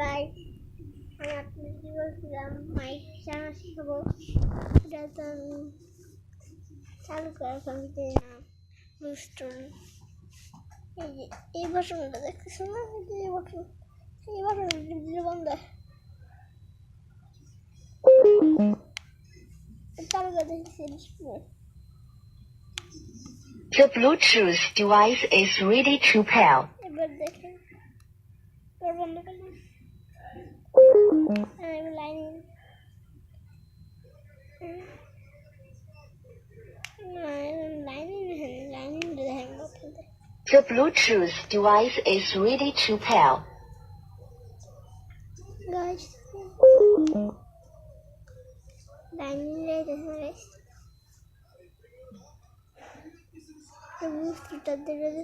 Guys, আমি আপনাদের বলছিলাম মাইক চালানো শিখাবো। এটা তো আমি চালু করার কমিটি নাম রুস্টন। এই বাটনটা দেখতেছেন না? এই বাটন দিলে বন্ধ চালু করে দেখতেছি। The Bluetooth device is ready to pair. এবার দেখেন তোর বন্ধ করলাম। Lining The Bluetooth device is ready to pair. Guys, lining ready guys. তাদের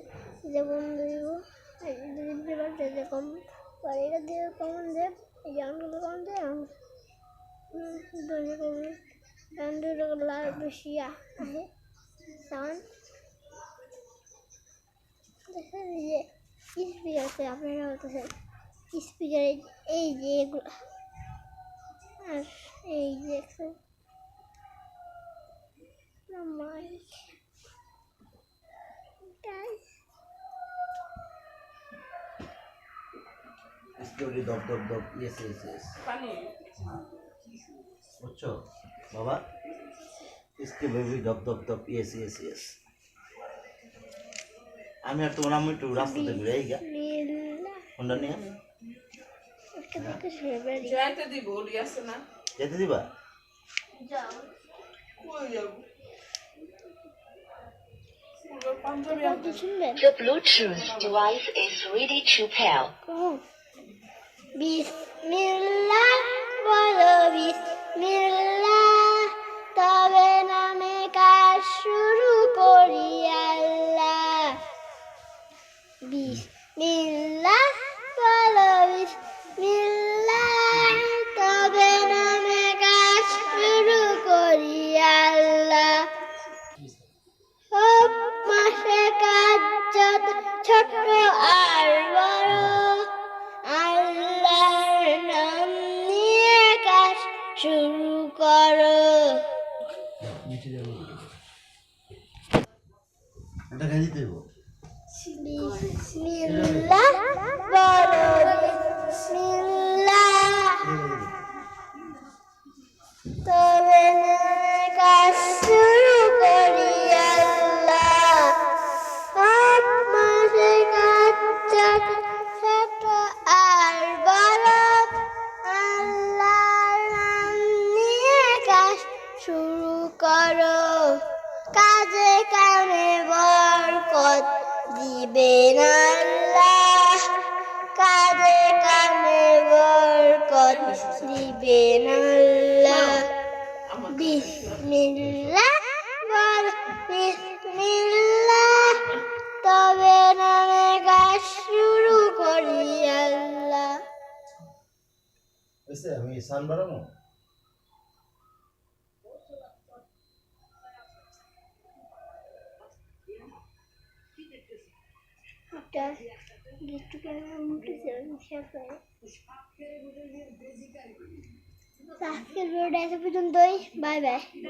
যে বন্ধু দিব যে কম এটা দিয়ে কমন দেব এই গানগুলো কমন দেব বেশি আসে সাউন্ড দেখেন যে স্পিকার আপনারা বলতেছেন স্পিকারের এই যে এগুলো আর এই যে মাইক স্টোরি দপ দপ দপ ইয়েস ইয়েস ইয়েস বুঝছো বাবা इसके बेबी दप दप दप यस यस यस আমি আর তোমার আম্মু একটু রাস্তাতে ঘুরে আই গা কোনটা নিয়ে যাইতে দিব ওলি আছে না যেতে দিবা যাও কই যাব The Bluetooth device is ready to pair. বিসমিল্লাহ বলো বিসমিল্লাহ তবে নামে কাজ শুরু করি আল্লাহ বিসমিল্লাহ বলো বিসমিল্লাহ তবে নামে কাজ শুরু করি আল্লাহ সব মাসে কাজ যত ছোট আর বড় আল্লাহর নাম নিয়ে কাজ শুরু করো এটা গাই দিতে হইব বিসমিল্লাহ বলো বিসমিল্লাহ তবে নামে কাজ শুরু করি আল্লাহ সব মাসে কাজ ছোট আর বড় আল্লাহর নাম নিয়ে কাজ শুরু করো কাজে কামে বরকত দিবেন আল্লাহ কাজে কামে বরকত দিবেন আল্লাহ বিসমিল্লাহ বল বিসমিল্লাহ তবে নামে কাজ শুরু করি আল্লাহ এসে আমি সান বাড়াবো একটা গিফট কেনার মুখে আজকের ভিডিওটা এত পর্যন্তই বাই বাই